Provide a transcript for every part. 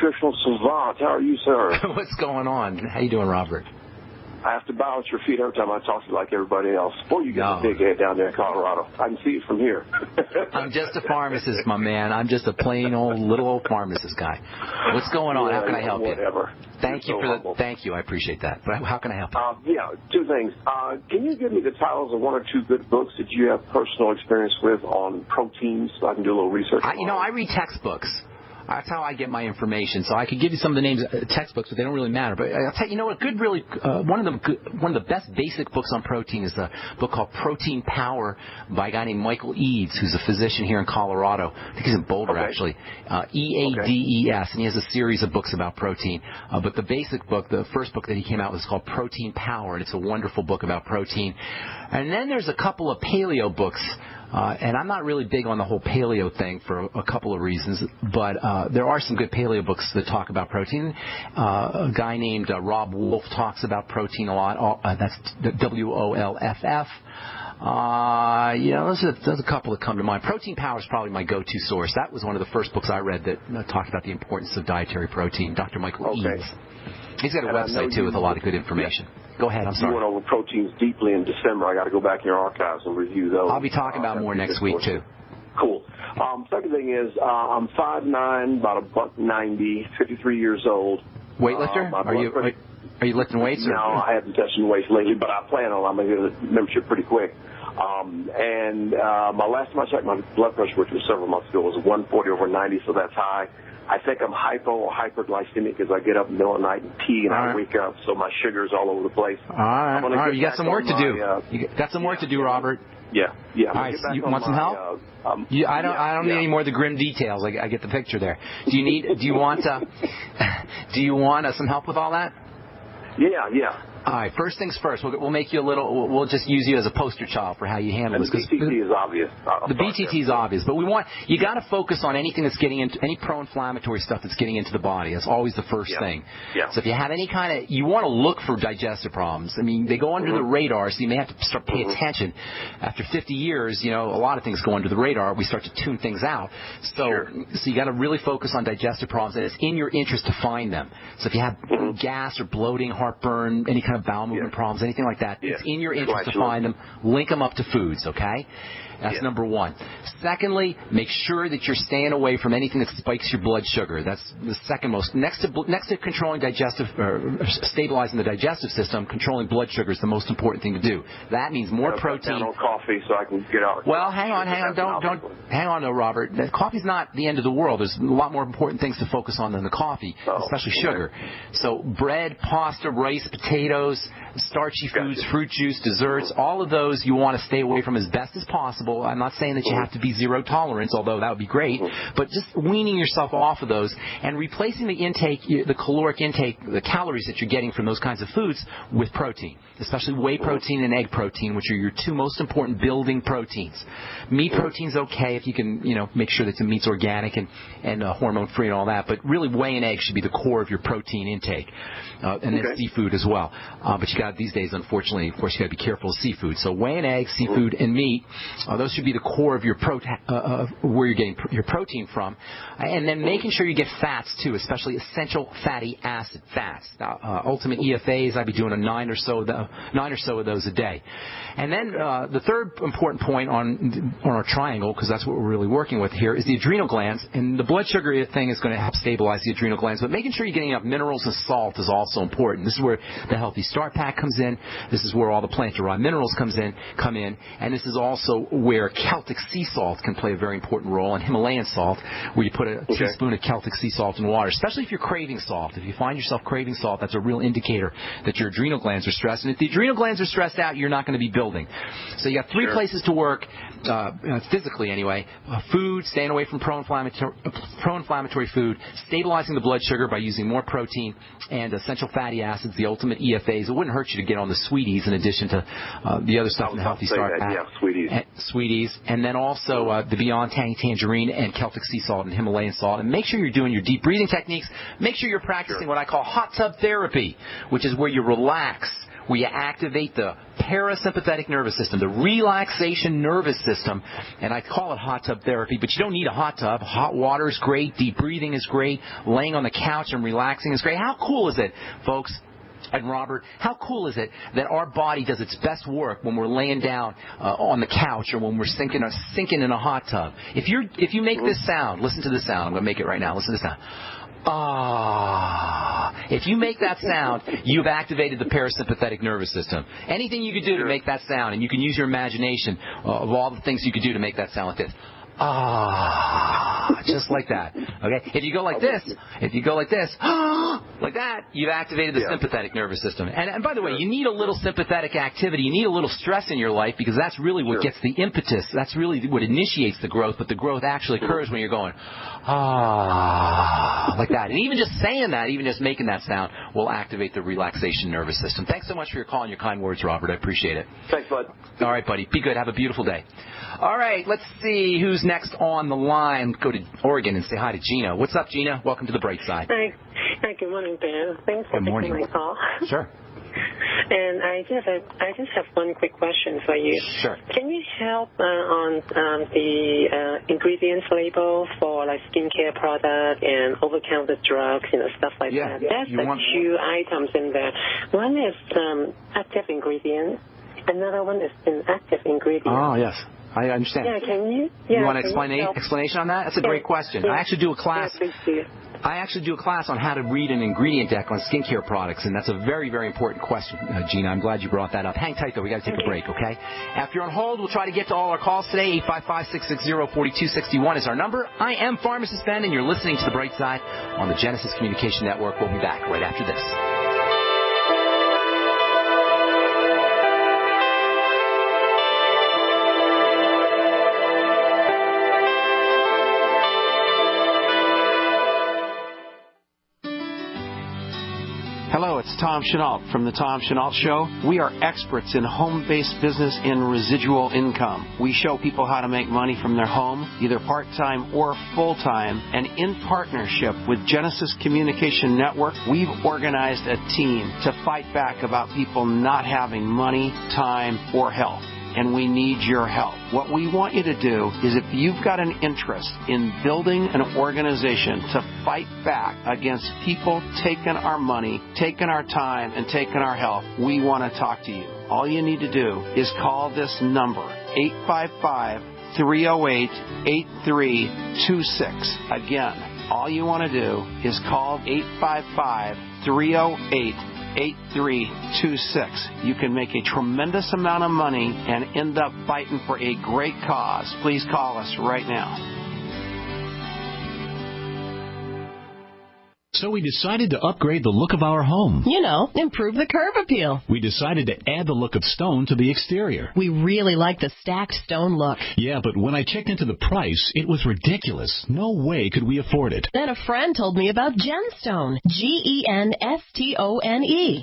nutritional savant. How are you, sir? What's going on? How you doing, Robert? I have to bow at your feet every time I talk to you like everybody else. Boy, you got a big head down there in Colorado. I can see it from here. I'm just a pharmacist, my man. I'm just a plain little old pharmacist guy. What's going on? How can I help you? Whatever. Thank you for the. Thank you. I appreciate that. But how can I help you? Yeah, two things. Can you give me the titles of one or two good books that you have personal experience with on proteins so I can do a little research? I read textbooks. That's how I get my information. So I could give you some of the names of textbooks, but they don't really matter. But I'll tell you, what? One of the best basic books on protein is a book called Protein Power by a guy named Michael Eads, who's a physician here in Colorado. I think he's in Boulder, actually. Eades, and he has a series of books about protein. But the basic book, the first book that he came out with, is called Protein Power, and it's a wonderful book about protein. And then there's a couple of paleo books. And I'm not really big on the whole paleo thing for a couple of reasons, but there are some good paleo books that talk about protein. A guy named Rob Wolf talks about protein a lot. That's WOLFF. There's a couple that come to mind. Protein Power is probably my go-to source. That was one of the first books I read that talked about the importance of dietary protein. Dr. Michael Eads. He's got a website, too, with a lot of good information. Go ahead, I'm sorry. You went over proteins deeply in December. I got to go back in your archives and review those. I'll be talking about more next week, too. Cool. Second thing is, I'm 5'9", about $190, 53 years old. Weightlifter? Are you lifting weights? No, I haven't touched weights lately, but I plan on. I'm going to get a membership pretty quick. My last time I checked my blood pressure, which was several months ago, was 140/90, so that's high. I think I'm hypo or hyperglycemic because I get up in the middle of the night and pee, and I wake up, so my sugar's all over the place. All right. You got some work to do. You got some work to do, Robert. Yeah. All right. You want some help? I don't need any more of the grim details. I get the picture there. Do you want some help with all that? Yeah. All right, first things first. We'll make you we'll just use you as a poster child for how you handle this. The BTT is obvious. The BTT is obvious, but you got to focus on anything that's getting into any pro-inflammatory stuff that's getting into the body. That's always the first thing. Yeah. So if you have any you want to look for digestive problems. I mean, they go under the radar, so you may have to start paying attention. After 50 years, a lot of things go under the radar. We start to tune things out. So you got to really focus on digestive problems, and it's in your interest to find them. So if you have gas or bloating, heartburn, any kind of bowel movement problems, anything like that, it's in your interest to find them. Link them up to foods, okay? That's number one. Secondly, make sure that you're staying away from anything that spikes your blood sugar. That's the second most. Next to controlling stabilizing the digestive system, controlling blood sugar is the most important thing to do. That means more protein. Cut down on coffee so I can get out. Well, hang on. Hang on, Robert. Coffee's not the end of the world. There's a lot more important things to focus on than the coffee, especially sugar. So bread, pasta, rice, potatoes, starchy foods, fruit juice, desserts, all of those you want to stay away from as best as possible. I'm not saying that you have to be zero tolerance, although that would be great, but just weaning yourself off of those and replacing the intake, the caloric intake, the calories that you're getting from those kinds of foods with protein, especially whey protein and egg protein, which are your two most important building proteins. Meat protein's okay if you can, make sure that the meat's organic and hormone-free and all that, but really whey and egg should be the core of your protein intake, and then seafood as well. But you got these days, unfortunately, of course, you got to be careful of seafood. So whey and egg, seafood, and meat. Those should be the core of your where you're getting your protein from, and then making sure you get fats too, especially essential fatty acid fats. Ultimate EFAs, I'd be doing 9 or so of those a day. And then the third important point on our triangle, because that's what we're really working with here, is the adrenal glands. And the blood sugar thing is going to help stabilize the adrenal glands, but making sure you're getting enough minerals and salt is also important. This is where the Healthy Start Pack comes in. This is where all the plant-derived minerals come in, and this is also where Celtic sea salt can play a very important role, and Himalayan salt, where you put a teaspoon of Celtic sea salt in water, especially if you're craving salt. If you find yourself craving salt, that's a real indicator that your adrenal glands are stressed. And if the adrenal glands are stressed out, you're not going to be building. So you got three places to work, physically anyway. Food, staying away from pro-inflammatory food, stabilizing the blood sugar by using more protein, and essential fatty acids, the ultimate EFAs. It wouldn't hurt you to get on the sweeties in addition to the other stuff in the Healthy Start Pack. Yeah, sweeties. And then also the Beyond Tangerine and Celtic sea salt and Himalayan salt. And make sure you're doing your deep breathing techniques. Make sure you're practicing what I call hot tub therapy, which is where you relax, where you activate the parasympathetic nervous system, the relaxation nervous system, and I call it hot tub therapy, but you don't need a hot tub. Hot water is great, deep breathing is great, laying on the couch and relaxing is great. How cool is it, folks? And Robert, how cool is it that our body does its best work when we're laying down on the couch or when we're sinking in a hot tub? If you make this sound, listen to this sound. I'm going to make it right now. Listen to this sound. Ah. If you make that sound, you've activated the parasympathetic nervous system. Anything you could do to make that sound, and you can use your imagination of all the things you could do to make that sound like this. Ah, just like that. Okay. If you go like this, like that, you've activated the sympathetic nervous system. And by the way, you need a little sympathetic activity. You need a little stress in your life because that's really what gets the impetus. That's really what initiates the growth. But the growth actually occurs when you're going like that. And even just saying that, even just making that sound, will activate the relaxation nervous system. Thanks so much for your call and your kind words, Robert. I appreciate it. Thanks, bud. All right, buddy. Be good. Have a beautiful day. All right, let's see who's next on the line. Go to Oregon and say hi to Gina. What's up, Gina? Welcome to the Brightside. Hi, good morning, Ben. Thanks for taking my call. Sure. And I just have one quick question for you. Sure. Can you help on the ingredients label for like skincare product and over-counter drugs, stuff like that? There's two items in there. One is active ingredient. Another one is inactive ingredient. Oh, yes. I understand. Yeah, can you? You want an explanation on that? That's a great question. Yeah. I actually do a class. Yeah, please do. I actually do a class on how to read an ingredient deck on skincare products, and that's a very, very important question, Gina. I'm glad you brought that up. Hang tight, though. We got to take a break, okay? After you're on hold, we'll try to get to all our calls today. 855-660-4261 is our number. I am Pharmacist Ben, and you're listening to The Bright Side on the Genesis Communication Network. We'll be back right after this. Hello, it's Tom Chenault from The Tom Chenault Show. We are experts in home-based business and residual income. We show people how to make money from their home, either part-time or full-time. And in partnership with Genesis Communication Network, we've organized a team to fight back about people not having money, time, or health. And we need your help. What we want you to do is if you've got an interest in building an organization to fight back against people taking our money, taking our time, and taking our health, we want to talk to you. All you need to do is call this number, 855-308-8326. Again, all you want to do is call 855-308-8326. You can make a tremendous amount of money and end up fighting for a great cause. Please call us right now. So we decided to upgrade the look of our home. Improve the curb appeal. We decided to add the look of stone to the exterior. We really like the stacked stone look. Yeah, but when I checked into the price, it was ridiculous. No way could we afford it. Then a friend told me about Genstone. Genstone.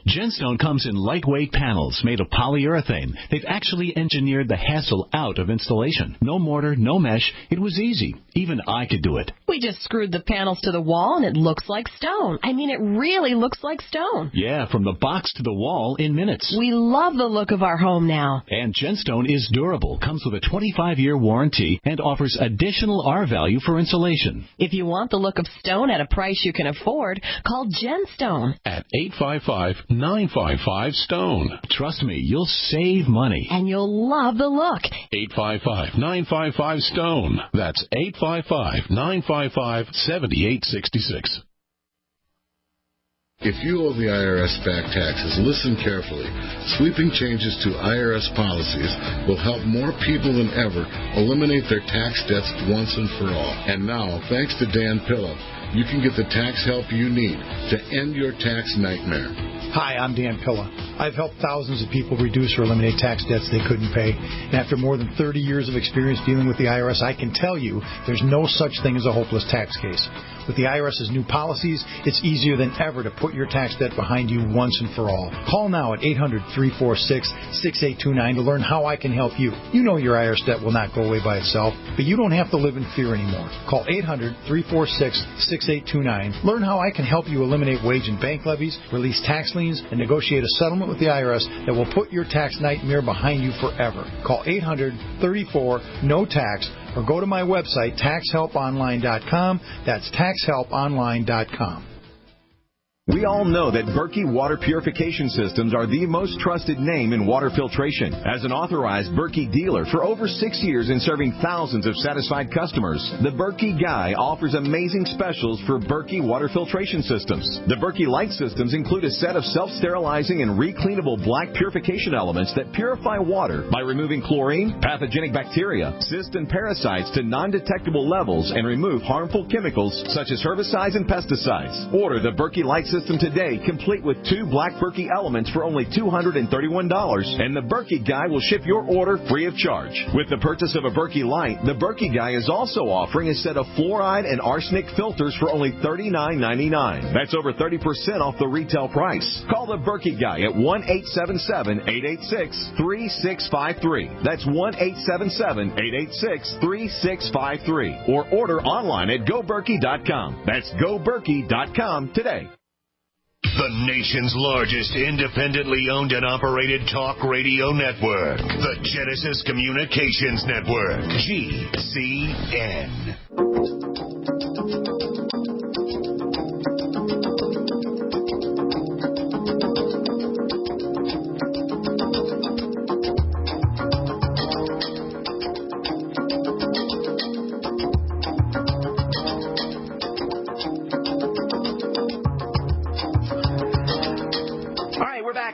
Genstone comes in lightweight panels made of polyurethane. They've actually engineered the hassle out of installation. No mortar, no mesh. It was easy. Even I could do it. We just screwed the panels to the wall and it looks like stone. I mean, it really looks like stone. Yeah, from the box to the wall in minutes. We love the look of our home now. And Genstone is durable, comes with a 25-year warranty, and offers additional R value for insulation. If you want the look of stone at a price you can afford, call Genstone at 855-955-STONE. Trust me, you'll save money. And you'll love the look. 855-955-STONE. That's 855-955-7866. If you owe the IRS back taxes, listen carefully. Sweeping changes to IRS policies will help more people than ever eliminate their tax debts once and for all. And now, thanks to Dan Pilla, you can get the tax help you need to end your tax nightmare. Hi, I'm Dan Pilla. I've helped thousands of people reduce or eliminate tax debts they couldn't pay. And after more than 30 years of experience dealing with the IRS, I can tell you there's no such thing as a hopeless tax case. With the IRS's new policies, it's easier than ever to put your tax debt behind you once and for all. Call now at 800-346-6829 to learn how I can help you. You know your IRS debt will not go away by itself, but you don't have to live in fear anymore. Call 800-346-6829. Learn how I can help you eliminate wage and bank levies, release tax liens, and negotiate a settlement settlement with the IRS that will put your tax nightmare behind you forever. Call 800-34-NO-TAX or go to my website, taxhelponline.com. That's taxhelponline.com. We all know that Berkey Water Purification Systems are the most trusted name in water filtration. As an authorized Berkey dealer for over 6 years and serving thousands of satisfied customers, the Berkey Guy offers amazing specials for Berkey Water Filtration Systems. The Berkey Light Systems include a set of self-sterilizing and recleanable black purification elements that purify water by removing chlorine, pathogenic bacteria, cysts, and parasites to non-detectable levels and remove harmful chemicals such as herbicides and pesticides. Order the Berkey Light System today, complete with 2 black Berkey elements for only $231, and the Berkey Guy will ship your order free of charge. With the purchase of a Berkey Light, the Berkey Guy is also offering a set of fluoride and arsenic filters for only $39.99. That's over 30% off the retail price. Call the Berkey Guy at 1-877-886-3653. That's 1-877-886-3653. Or order online at GoBerkey.com. That's GoBerkey.com today. The nation's largest independently owned and operated talk radio network. The Genesis Communications Network. GCN.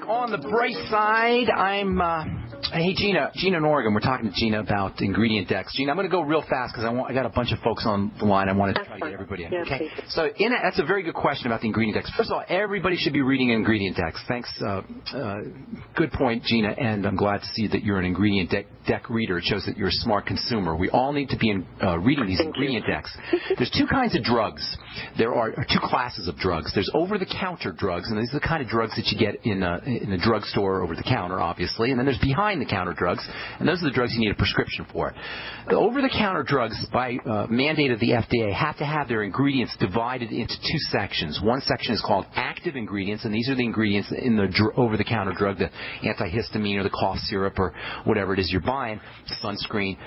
On the Brightside, hey, Gina in Oregon. We're talking to Gina about ingredient decks. Gina, I'm going to go real fast because I got a bunch of folks on the line. I wanted to try to get everybody in. Okay. So that's a very good question about the ingredient decks. First of all, everybody should be reading ingredient decks. Thanks. Good point, Gina. And I'm glad to see that you're an ingredient deck reader. It shows that you're a smart consumer. We all need to be reading these ingredient decks. There's 2 kinds of drugs. There are 2 classes of drugs. There's over-the-counter drugs, and these are the kind of drugs that you get in a drugstore over the counter, obviously. And then there's behind-the-counter drugs, and those are the drugs you need a prescription for. The over-the-counter drugs, by mandate of the FDA, have to have their ingredients divided into 2 sections. One section is called active ingredients, and these are the ingredients in the over-the-counter drug, the antihistamine or the cough syrup or whatever it is you're buying, sunscreen.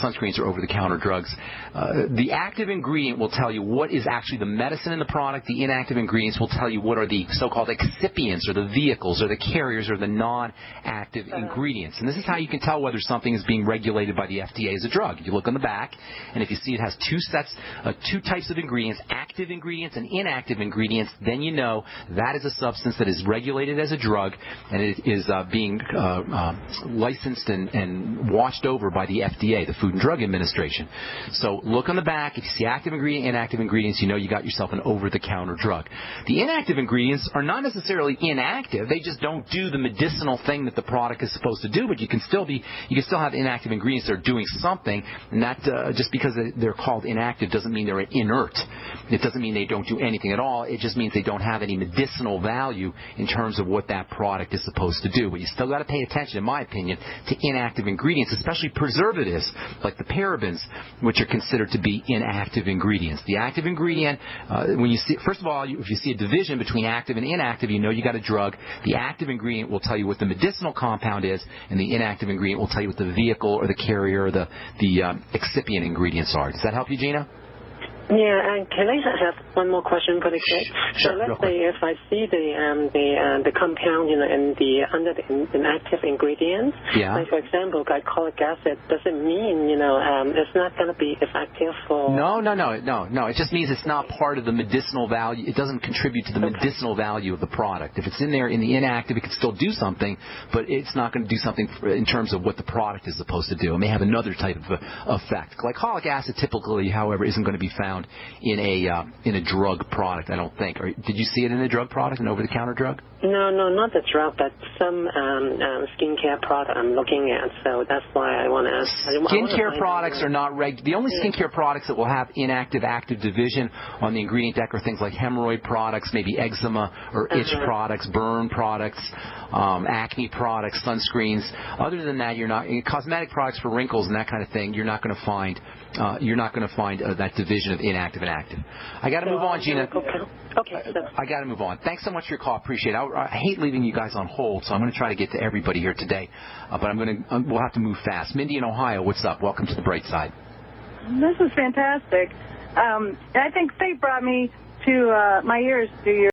Sunscreens are over-the-counter drugs. The active ingredient will tell you what is actually the medicine in the product. The inactive ingredients will tell you what are the so-called excipients or the vehicles or the carriers or the non-active ingredients. And this is how you can tell whether something is being regulated by the FDA as a drug. You look on the back, and if you see it has 2 types of ingredients, active ingredients and inactive ingredients, then you know that is a substance that is regulated as a drug, and it is being licensed and watched over by the FDA, the Food and Drug Administration. So look on the back. If you see active ingredient, inactive ingredients, you know you got yourself an over-the-counter drug. The inactive ingredients are not necessarily inactive. They just don't do the medicinal thing that the product is supposed to do, but you can still have inactive ingredients that are doing something, and that just because they're called inactive doesn't mean they're inert. It doesn't mean they don't do anything at all. It just means they don't have any medicinal value in terms of what that product is supposed to do. But you still got to pay attention, in my opinion, to inactive ingredients, especially preservatives like the parabens, which are considered to be inactive ingredients. The active ingredient, when you see, first of all, if you see a division between active and inactive, you know you got a drug. The active ingredient will tell you what the medicinal compound is, and the inactive ingredient will tell you what the vehicle or the carrier or the excipient ingredients are. Does that help you, Gina? Yeah, and can I have one more question pretty quick? Sure, so let's say if I see the compound, under the inactive ingredients, like for example, glycolic acid, does it mean, it's not going to be effective for... No. It just means it's not part of the medicinal value. It doesn't contribute to the medicinal value of the product. If it's in there in the inactive, it can still do something, but it's not going to do something in terms of what the product is supposed to do. It may have another type of effect. Glycolic acid typically, however, isn't going to be found in a drug product, I don't think. Did you see it in a drug product, an over-the-counter drug? No, not the drug, but some skincare product I'm looking at. So that's why I want to ask. Skincare products are not the only skincare products that will have inactive-active division on the ingredient deck are things like hemorrhoid products, maybe eczema or itch products, burn products, acne products, sunscreens. Other than that, you're not cosmetic products for wrinkles and that kind of thing. You're not going to find you're not going to find that division of inactive and active. I got to move on, Gina. Okay. I got to move on. Thanks so much for your call. Appreciate it. I hate leaving you guys on hold, so I'm going to try to get to everybody here today. But we'll have to move fast. Mindy in Ohio, what's up? Welcome to the Brightside. This is fantastic. I think they brought me to my ears to your